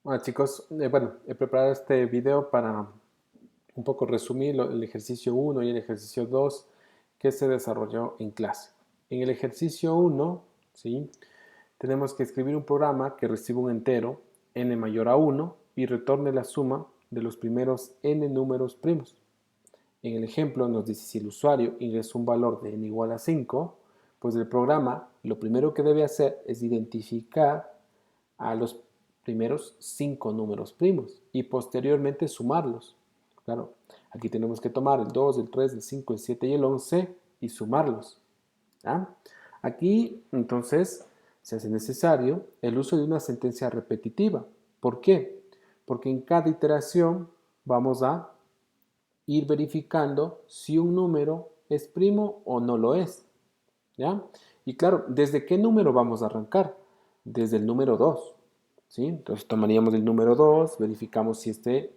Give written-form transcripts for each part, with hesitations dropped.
Hola chicos, bueno, he preparado este video para un poco resumir el ejercicio 1 y el ejercicio 2 que se desarrolló en clase. En el ejercicio 1, ¿sí? Tenemos que escribir un programa que reciba un entero n mayor a 1 y retorne la suma de los primeros n números primos. En el ejemplo nos dice si el usuario ingresa un valor de n igual a 5, pues el programa lo primero que debe hacer es identificar a los primeros 5 números primos y posteriormente sumarlos. Claro, aquí tenemos que tomar el 2, el 3, el 5, el 7 y el 11 y sumarlos. ¿Ya? Aquí entonces se hace necesario el uso de una sentencia repetitiva. ¿Por qué? Porque en cada iteración vamos a ir verificando si un número es primo o no lo es. ¿Ya? Y claro, ¿desde qué número vamos a arrancar? Desde el número 2. ¿Sí? Entonces tomaríamos el número 2, verificamos si este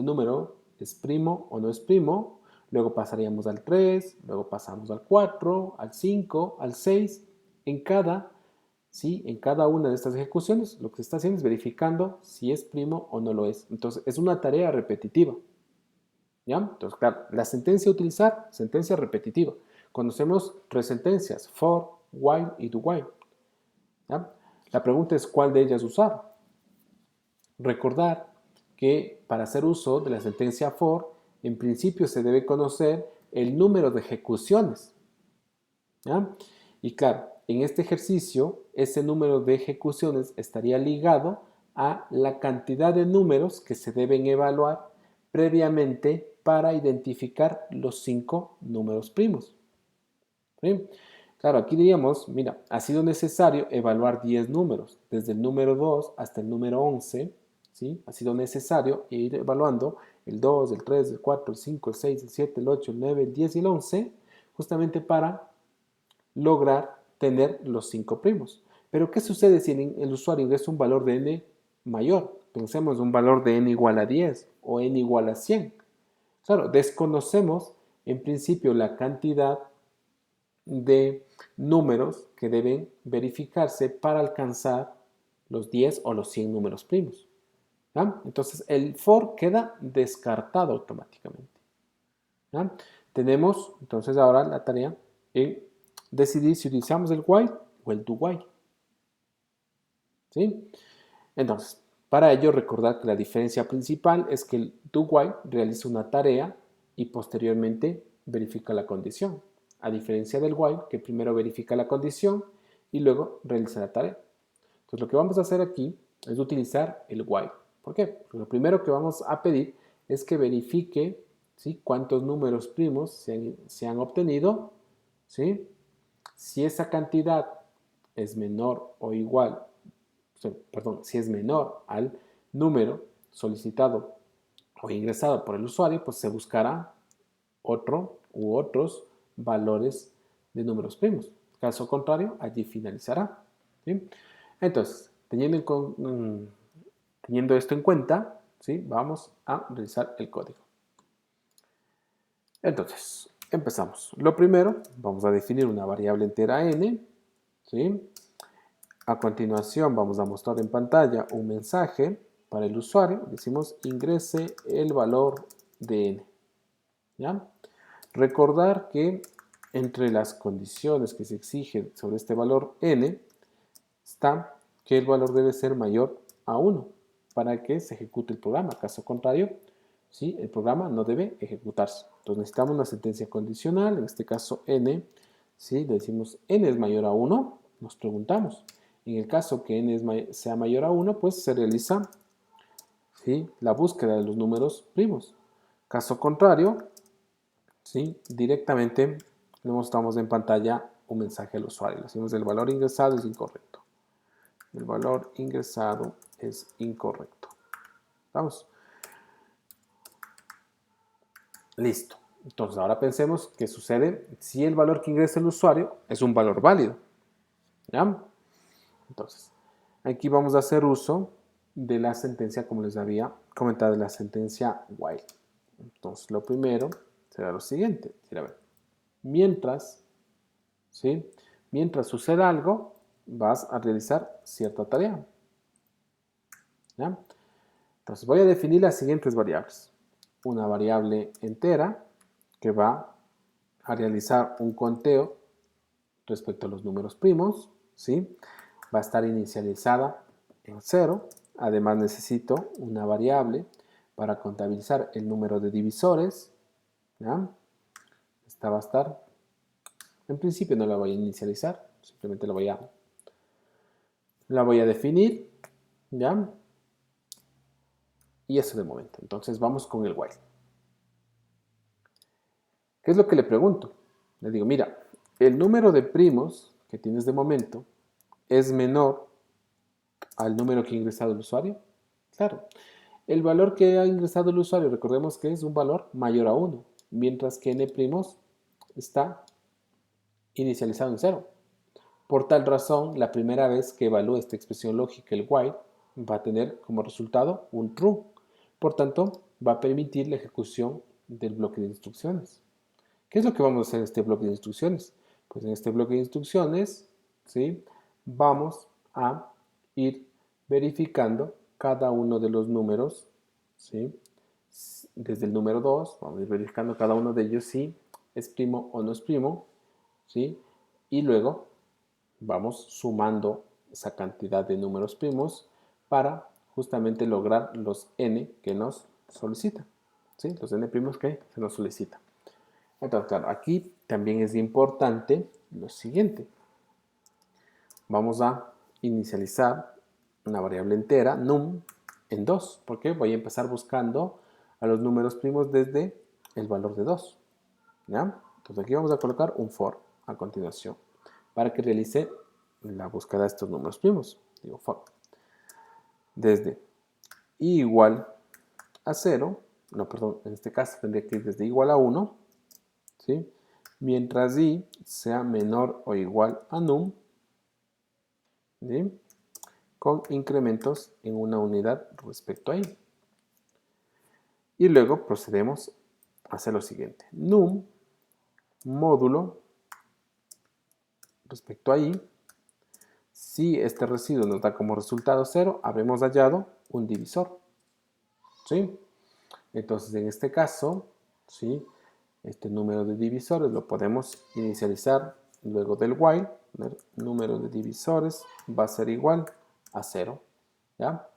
número es primo o no es primo, luego pasaríamos al 3, luego pasamos al 4, al 5, al 6. En cada, ¿sí? En cada una de estas ejecuciones lo que se está haciendo es verificando si es primo o no lo es. Entonces es una tarea repetitiva. ¿Ya? Entonces, claro, la sentencia a utilizar, sentencia repetitiva. Conocemos tres sentencias, for, while y do while. ¿Ya? La pregunta es cuál de ellas usar. Recordar que para hacer uso de la sentencia for, en principio se debe conocer el número de ejecuciones. ¿Ya? Y claro, en este ejercicio, ese número de ejecuciones estaría ligado a la cantidad de números que se deben evaluar previamente para identificar los 5 números primos. ¿Sí? Claro, aquí diríamos, mira, ha sido necesario evaluar 10 números, desde el número 2 hasta el número 11, ¿sí? Ha sido necesario ir evaluando el 2, el 3, el 4, el 5, el 6, el 7, el 8, el 9, el 10 y el 11, justamente para lograr tener los 5 primos. Pero ¿qué sucede si el usuario ingresa un valor de n mayor? Pensemos un valor de n igual a 10 o n igual a 100. Claro, desconocemos en principio la cantidad de números que deben verificarse para alcanzar los 10 o los 100 números primos. ¿Ya? Entonces el for queda descartado automáticamente. ¿Ya? Tenemos entonces ahora la tarea en decidir si utilizamos el while o el do while. ¿Sí? Entonces, para ello recordar que la diferencia principal es que el do while realiza una tarea y posteriormente verifica la condición, a diferencia del while que primero verifica la condición y luego realiza la tarea. Entonces, lo que vamos a hacer aquí es utilizar el while. ¿Por qué? Porque lo primero que vamos a pedir es que verifique, ¿sí?, cuántos números primos se han obtenido, ¿sí? Si esa cantidad es menor o igual, perdón, si es menor al número solicitado o ingresado por el usuario, pues se buscará otro u otros valores de números primos. Caso contrario, allí finalizará. ¿Sí? Entonces, teniendo esto en cuenta, ¿sí?, vamos a realizar el código. Entonces, empezamos. Lo primero, vamos a definir una variable entera n. ¿Sí? A continuación, vamos a mostrar en pantalla un mensaje para el usuario. Decimos ingrese el valor de n. ¿Ya? Recordar que entre las condiciones que se exigen sobre este valor n está que el valor debe ser mayor a 1 para que se ejecute el programa. Caso contrario, ¿sí?, el programa no debe ejecutarse. Entonces necesitamos una sentencia condicional, en este caso n. ¿Sí? Le decimos n es mayor a 1, nos preguntamos. En el caso que n sea mayor a 1, pues se realiza, ¿sí?, la búsqueda de los números primos. Caso contrario, ¿sí?, directamente le mostramos en pantalla un mensaje al usuario. Le decimos el valor ingresado es incorrecto. El valor ingresado es incorrecto. Vamos. Listo. Entonces ahora pensemos qué sucede si el valor que ingresa el usuario es un valor válido. ¿Ya? Entonces, aquí vamos a hacer uso de la sentencia, como les había comentado, de la sentencia while. Entonces, lo primero será lo siguiente. A ver, mientras, ¿sí?, mientras suceda algo, vas a realizar cierta tarea. ¿ya? Entonces voy a definir las siguientes variables. Una variable entera que va a realizar un conteo respecto a los números primos, ¿sí? Va a estar inicializada en 0. Además necesito una variable para contabilizar el número de divisores, ¿ya? Esta va a estar, en principio no la voy a inicializar, simplemente la voy a definir, ¿ya? Y eso de momento. Entonces vamos con el while. ¿Qué es lo que le pregunto? Le digo, mira, el número de primos que tienes de momento es menor al número que ha ingresado el usuario. Claro, el valor que ha ingresado el usuario, recordemos que es un valor mayor a 1, mientras que n' está inicializado en 0. Por tal razón, la primera vez que evalúe esta expresión lógica, el while, va a tener como resultado un true. Por tanto, va a permitir la ejecución del bloque de instrucciones. ¿Qué es lo que vamos a hacer en este bloque de instrucciones? Pues en este bloque de instrucciones, ¿sí? Vamos a ir verificando cada uno de los números, ¿sí? Desde el número 2, vamos a ir verificando cada uno de ellos si es primo o no es primo, ¿sí? Y luego vamos sumando esa cantidad de números primos para justamente lograr los n que nos solicita, ¿sí? Los n primos que se nos solicitan. Entonces, claro, aquí también es importante lo siguiente. Vamos a inicializar una variable entera, num, en 2, porque voy a empezar buscando a los números primos desde el valor de 2. ¿Ya? Entonces aquí vamos a colocar un for a continuación para que realice la búsqueda de estos números primos. Digo for. Desde i igual a 0, no, perdón, en este caso tendría que ir desde igual a 1, ¿sí? Mientras i sea menor o igual a num, ¿sí? Con incrementos en una unidad respecto a i. Y luego procedemos a hacer lo siguiente. Num módulo respecto a i. Si este residuo nos da como resultado 0, habremos hallado un divisor. ¿Sí? Entonces, en este caso, ¿sí? Este número de divisores lo podemos inicializar luego del while. Número de divisores va a ser igual a 0. ¿Ya?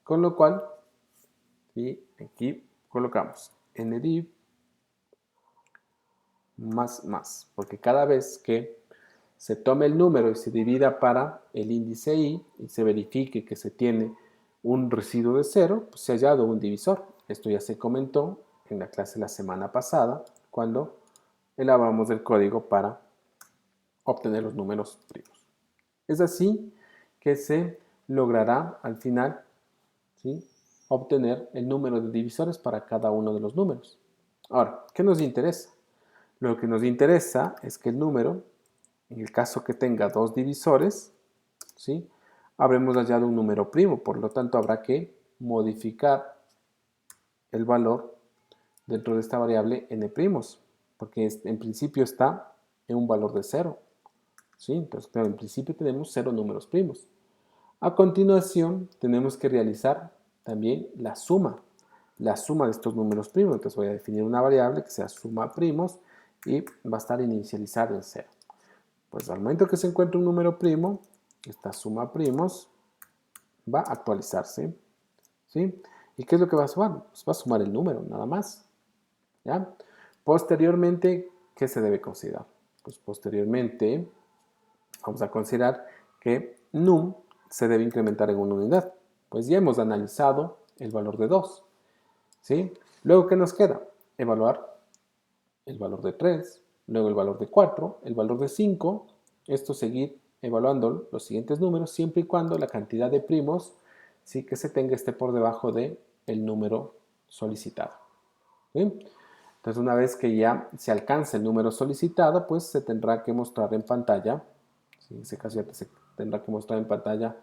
Con lo cual, ¿sí? Aquí colocamos ndiv más, porque cada vez que se tome el número y se divida para el índice i y se verifique que se tiene un residuo de 0, pues se ha hallado un divisor. Esto ya se comentó en la clase la semana pasada cuando elaboramos el código para obtener los números primos. Es así que se logrará al final, ¿sí?, obtener el número de divisores para cada uno de los números. Ahora, ¿qué nos interesa? Lo que nos interesa es que el número, en el caso que tenga dos divisores, ¿sí?, habremos hallado un número primo, por lo tanto habrá que modificar el valor dentro de esta variable n', porque en principio está en un valor de 0. ¿Sí? Entonces, claro, en principio tenemos 0 números primos. A continuación, tenemos que realizar también la suma de estos números primos. Entonces voy a definir una variable que sea suma primos y va a estar inicializada en 0. Pues al momento que se encuentre un número primo, esta suma primos va a actualizarse. ¿Sí? ¿Y qué es lo que va a sumar? Pues va a sumar el número, nada más. ¿Ya? Posteriormente, ¿qué se debe considerar? Pues posteriormente vamos a considerar que num se debe incrementar en una unidad. Pues ya hemos analizado el valor de 2. ¿Sí? Luego, ¿qué nos queda? Evaluar el valor de 3, luego el valor de 4, el valor de 5. Esto seguir evaluando los siguientes números siempre y cuando la cantidad de primos, sí, que se tenga esté por debajo del número solicitado. ¿Sí? Entonces, una vez que ya se alcance el número solicitado, pues se tendrá que mostrar en pantalla, ¿sí?, en ese caso ya se tendrá que mostrar en pantalla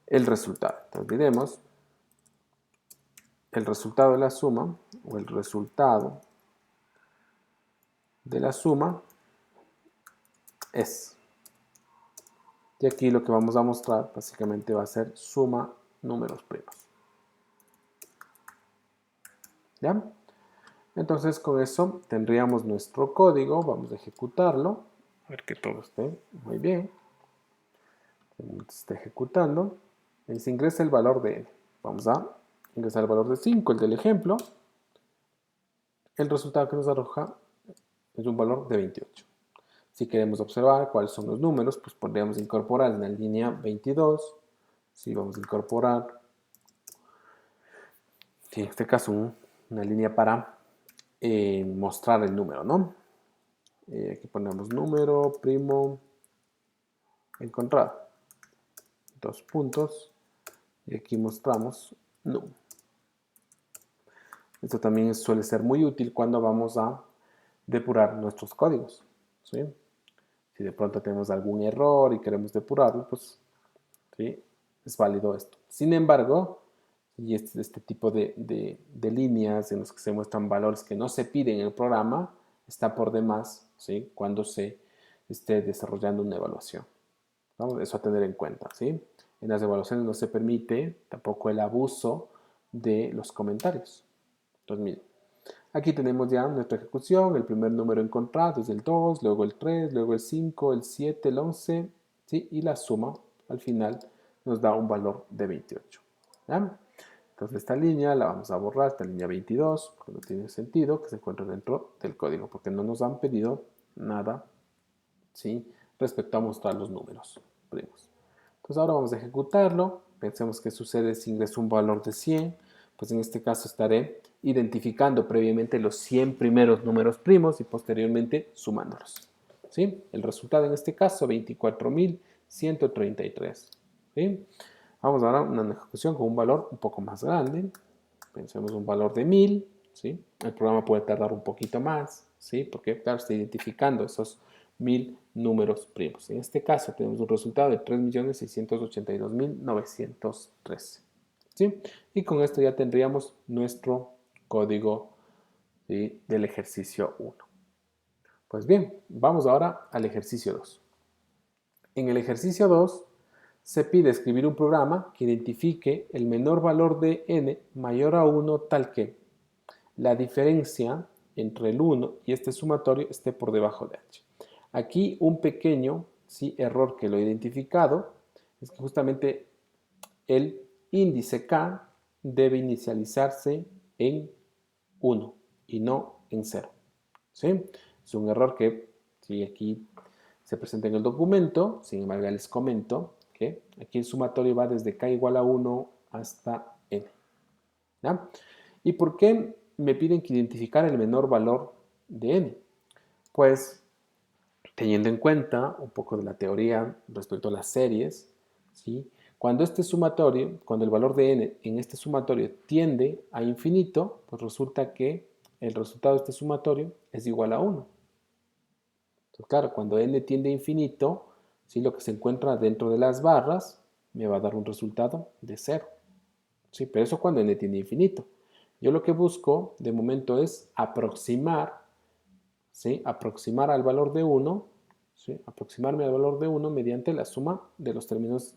el resultado. Entonces diremos el resultado de la suma, o el resultado de la suma es. Y aquí lo que vamos a mostrar básicamente va a ser suma números primos. ¿ya? Entonces con eso tendríamos nuestro código, vamos a ejecutarlo, a ver que todo esté muy bien, se está ejecutando, y se ingresa el valor de n. Vamos a ingresar el valor de 5, el del ejemplo. El resultado que nos arroja es un valor de 28. Si queremos observar cuáles son los números, pues podríamos incorporar en la línea 22. Si vamos a incorporar, en este caso, una línea para mostrar el número, ¿no? Aquí ponemos número, primo, encontrado. 2 puntos. Y aquí mostramos num. Esto también suele ser muy útil cuando vamos a depurar nuestros códigos, ¿sí? Si de pronto tenemos algún error y queremos depurarlo, pues ¿sí? Es válido esto. Sin embargo, y este tipo de líneas en las que se muestran valores que no se piden en el programa, está por demás, ¿sí? Cuando se esté desarrollando una evaluación, ¿no? Eso a tener en cuenta, ¿sí? En las evaluaciones no se permite tampoco el abuso de los comentarios. Entonces, miren, aquí tenemos ya nuestra ejecución, el primer número encontrado es el 2, luego el 3, luego el 5, el 7, el 11, ¿sí? Y la suma al final nos da un valor de 28. ¿Ya? Entonces esta línea la vamos a borrar, esta línea 22, porque no tiene sentido que se encuentre dentro del código, porque no nos han pedido nada, ¿sí? Respecto a mostrar los números primos. Entonces ahora vamos a ejecutarlo. Pensemos que sucede si ingreso un valor de 100. Pues en este caso estaré identificando previamente los 100 primeros números primos y posteriormente sumándolos. ¿Sí? El resultado en este caso, 24.133. ¿Sí? Vamos ahora a una ejecución con un valor un poco más grande. Pensemos un valor de 1000. ¿Sí? El programa puede tardar un poquito más, ¿sí? Porque, claro, está identificando esos 1000 números primos. En este caso tenemos un resultado de 3.682.913. ¿Sí? Y con esto ya tendríamos nuestro código, ¿sí? Del ejercicio 1. Pues bien, vamos ahora al ejercicio 2. En el ejercicio 2 se pide escribir un programa que identifique el menor valor de n mayor a 1 tal que la diferencia entre el 1 y este sumatorio esté por debajo de h. Aquí un pequeño, ¿sí?, error que lo he identificado es que justamente el índice k debe inicializarse en 1 y no en 0. ¿Sí? Es un error que sí, aquí se presenta en el documento, sin embargo les comento que aquí el sumatorio va desde k igual a 1 hasta n. ¿Ya? ¿Y por qué me piden que identificar el menor valor de n? Pues teniendo en cuenta un poco de la teoría respecto a las series, ¿sí? Cuando este sumatorio, cuando el valor de n en este sumatorio tiende a infinito, pues resulta que el resultado de este sumatorio es igual a 1. Entonces, claro, cuando n tiende a infinito, ¿sí?, lo que se encuentra dentro de las barras me va a dar un resultado de 0. ¿Sí? Pero eso cuando n tiende a infinito. Yo lo que busco de momento es aproximar, ¿sí?, aproximar al valor de 1, ¿sí?, aproximarme al valor de 1 mediante la suma de los términos,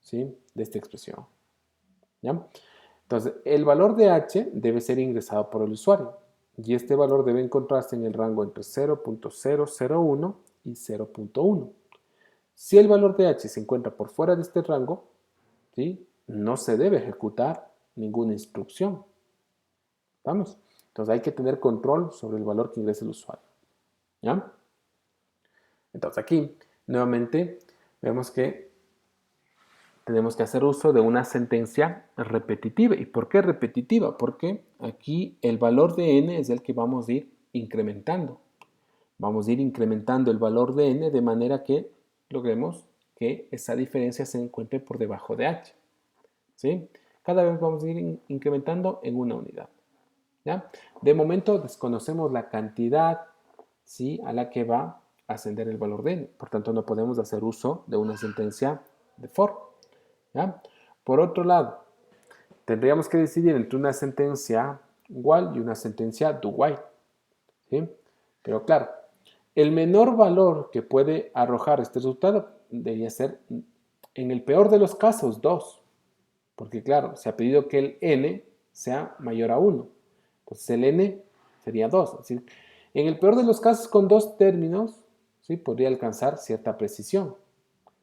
¿sí?, de esta expresión. ¿Ya? Entonces, el valor de h debe ser ingresado por el usuario y este valor debe encontrarse en el rango entre 0.001 y 0.1. Si el valor de h se encuentra por fuera de este rango, ¿sí?, no se debe ejecutar ninguna instrucción. ¿Vamos? Entonces hay que tener control sobre el valor que ingrese el usuario. ¿Ya? Entonces aquí, nuevamente, vemos que tenemos que hacer uso de una sentencia repetitiva. ¿Y por qué repetitiva? Porque aquí el valor de n es el que vamos a ir incrementando. Vamos a ir incrementando el valor de n de manera que logremos que esa diferencia se encuentre por debajo de h. ¿Sí? Cada vez vamos a ir incrementando en una unidad. ¿Ya? De momento desconocemos la cantidad, ¿sí?, a la que va a ascender el valor de n. Por tanto, no podemos hacer uso de una sentencia de for. ¿Ya? Por otro lado, tendríamos que decidir entre una sentencia while y una sentencia do while. ¿Sí? Pero claro, el menor valor que puede arrojar este resultado debería ser, en el peor de los casos, 2. Porque claro, se ha pedido que el n sea mayor a 1. Entonces el n sería 2. Es decir, en el peor de los casos, con dos términos, ¿sí?, podría alcanzar cierta precisión.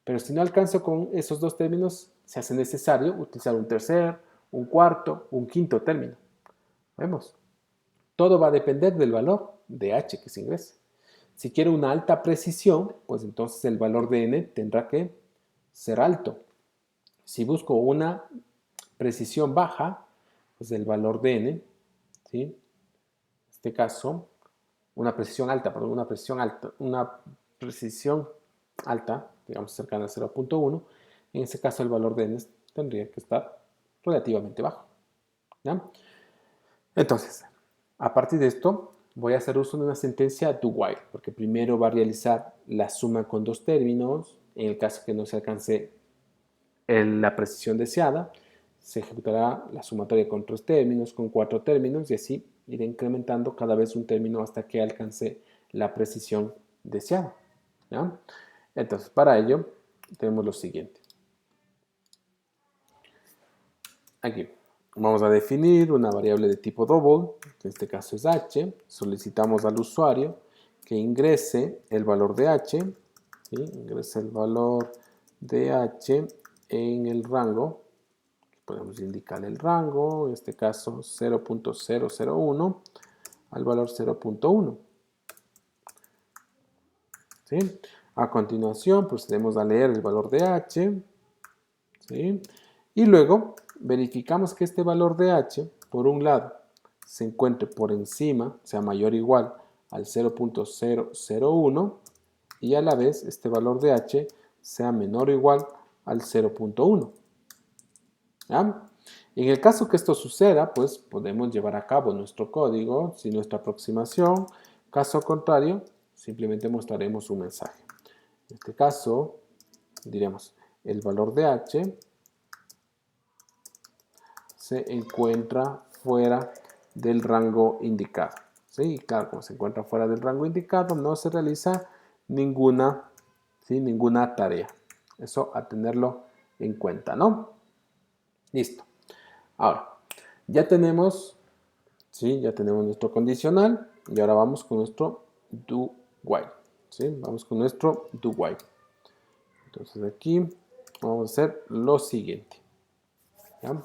Pero si no alcanzo con esos dos términos, se hace necesario utilizar un tercer, un cuarto, un quinto término. Vemos. Todo va a depender del valor de h que se ingrese. Si quiero una alta precisión, pues entonces el valor de n tendrá que ser alto. Si busco una precisión baja, pues el valor de n, ¿sí?, en este caso, una precisión alta, digamos cercana a 0.1, en ese caso el valor de n tendría que estar relativamente bajo. ¿Ya? Entonces, a partir de esto, voy a hacer uso de una sentencia do while, porque primero va a realizar la suma con dos términos. En el caso que no se alcance la precisión deseada, se ejecutará la sumatoria con 3 términos, con 4 términos, y así iré incrementando cada vez un término hasta que alcance la precisión deseada. ¿Ya? Entonces, para ello, tenemos lo siguiente. Aquí vamos a definir una variable de tipo double, que en este caso es h. Solicitamos al usuario que ingrese el valor de h, ¿sí?, ingrese el valor de h en el rango. Podemos indicar el rango, en este caso 0.001 al valor 0.1. ¿Sí? A continuación procedemos a leer el valor de h, ¿sí?, y luego verificamos que este valor de h, por un lado, se encuentre por encima, sea mayor o igual al 0.001, y a la vez este valor de h sea menor o igual al 0.1. ¿Ya? En el caso que esto suceda, pues podemos llevar a cabo nuestro código, sin nuestra aproximación. Caso contrario, simplemente mostraremos un mensaje. En este caso, diremos, el valor de h se encuentra fuera del rango indicado. ¿Sí? Y claro, como se encuentra fuera del rango indicado, no se realiza ninguna tarea. Eso a tenerlo en cuenta, ¿no? Listo. Ahora, ya tenemos nuestro condicional y ahora vamos con nuestro do while. ¿Sí? Vamos con nuestro do while. Entonces aquí vamos a hacer lo siguiente. ¿Ya?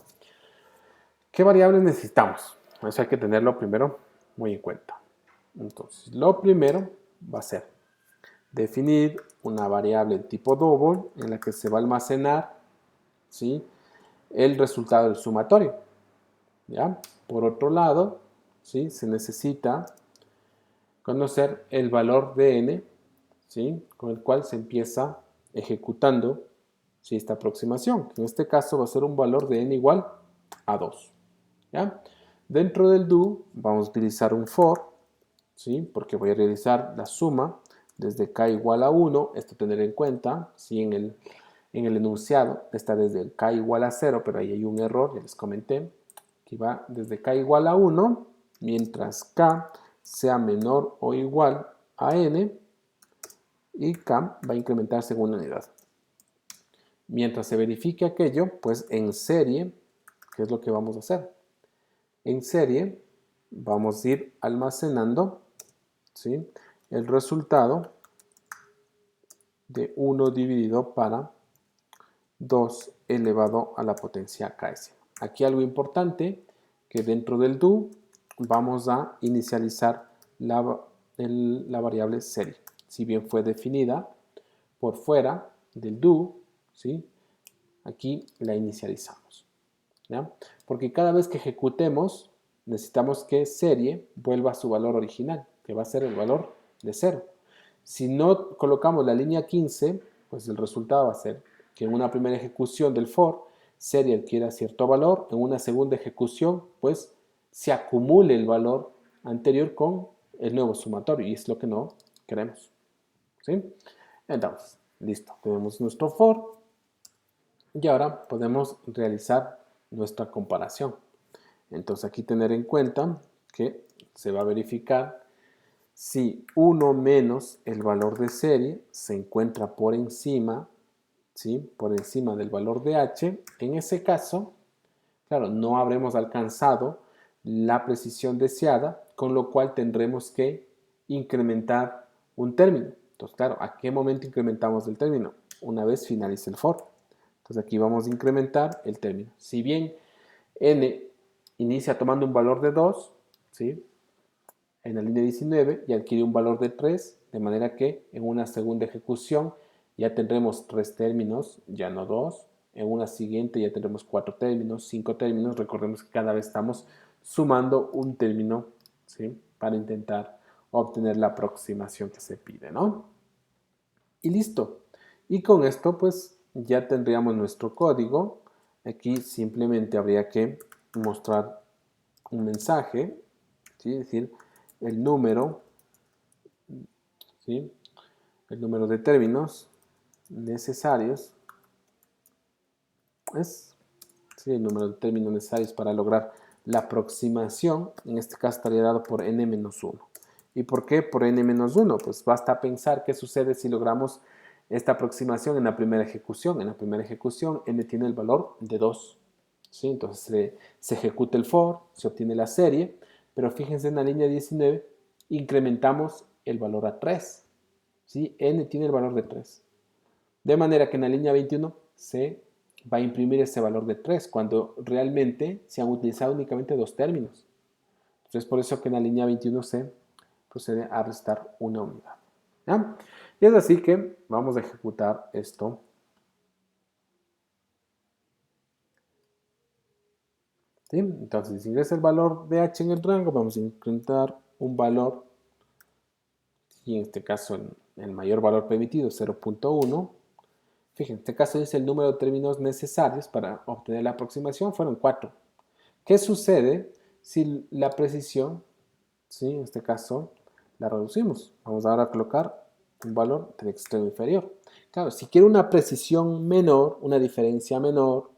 ¿Qué variables necesitamos? Eso hay que tenerlo primero muy en cuenta. Entonces, lo primero va a ser definir una variable tipo double en la que se va a almacenar, ¿sí?, el resultado del sumatorio. ¿Ya? Por otro lado, ¿sí?, se necesita conocer el valor de n, ¿sí?, con el cual se empieza ejecutando, ¿sí?, esta aproximación, que en este caso va a ser un valor de n igual a 2. ¿Ya? Dentro del do vamos a utilizar un for, ¿sí?, porque voy a realizar la suma desde k igual a 1, esto tener en cuenta, ¿sí?, en el enunciado está desde el k igual a 0, pero ahí hay un error, ya les comenté, que va desde k igual a 1, mientras k sea menor o igual a n, y k va a incrementarse en una unidad. Mientras se verifique aquello, pues en serie, ¿qué es lo que vamos a hacer? En serie vamos a ir almacenando, ¿sí?, el resultado de 1 dividido para 2 elevado a la potencia ks. Aquí algo importante, que dentro del do vamos a inicializar la variable serie. Si bien fue definida por fuera del do, ¿sí?, aquí la inicializamos. ¿Ya? Porque cada vez que ejecutemos, necesitamos que serie vuelva a su valor original, que va a ser el valor de 0. Si no colocamos la línea 15, pues el resultado va a ser que en una primera ejecución del for, serie adquiera cierto valor, en una segunda ejecución, pues se acumule el valor anterior con el nuevo sumatorio, y es lo que no queremos. ¿Sí? Entonces, listo, tenemos nuestro for, y ahora podemos realizar nuestra comparación. Entonces aquí tener en cuenta que se va a verificar si 1 menos el valor de serie se encuentra por encima, ¿sí?, por encima del valor de h. En ese caso, claro, no habremos alcanzado la precisión deseada, con lo cual tendremos que incrementar un término. Entonces, claro, ¿a qué momento incrementamos el término? Una vez finalice el for. Entonces aquí vamos a incrementar el término. Si bien n inicia tomando un valor de 2, ¿sí?, en la línea 19 y adquiere un valor de 3, de manera que en una segunda ejecución ya tendremos 3 términos, ya no 2. En una siguiente ya tendremos 4 términos, 5 términos. Recordemos que cada vez estamos sumando un término, ¿sí?, para intentar obtener la aproximación que se pide, ¿no? Y listo. Y con esto pues ya tendríamos nuestro código. Aquí simplemente habría que mostrar un mensaje, ¿sí?, es decir, el número, ¿sí?, el número de términos necesarios es, ¿sí?, el número de términos necesarios para lograr la aproximación. En este caso estaría dado por n-1. ¿Y por qué por n-1? Pues basta pensar qué sucede si logramos esta aproximación en la primera ejecución. En la primera ejecución n tiene el valor de 2. ¿Sí? Entonces se ejecuta el for, se obtiene la serie, pero fíjense en la línea 19, incrementamos el valor a 3. ¿Sí? N tiene el valor de 3. De manera que en la línea 21 se va a imprimir ese valor de 3, cuando realmente se han utilizado únicamente 2 términos. Entonces, por eso que en la línea 21 se procede a restar una unidad. ¿Ya? Y es así que vamos a ejecutar esto. ¿Sí? Entonces, si ingresa el valor de h en el rango, vamos a incrementar un valor, y en este caso el mayor valor permitido, 0.1. Fíjense, en este caso dice el número de términos necesarios para obtener la aproximación fueron 4. ¿Qué sucede si la precisión, ¿sí?, en este caso, la reducimos? Vamos ahora a colocar un valor del extremo inferior. Claro, si quiero una precisión menor, una diferencia menor,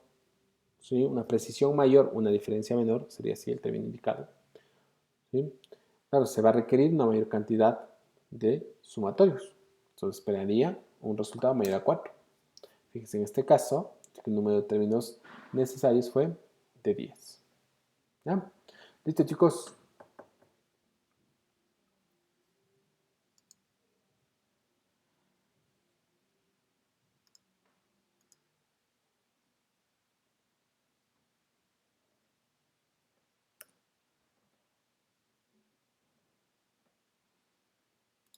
¿sí?, una precisión mayor, una diferencia menor, sería así el término indicado, ¿sí? Claro, se va a requerir una mayor cantidad de sumatorios. Entonces esperaría un resultado mayor a 4. Fíjense, en este caso, el número de términos necesarios fue de 10. ¿Ya? Listo, chicos.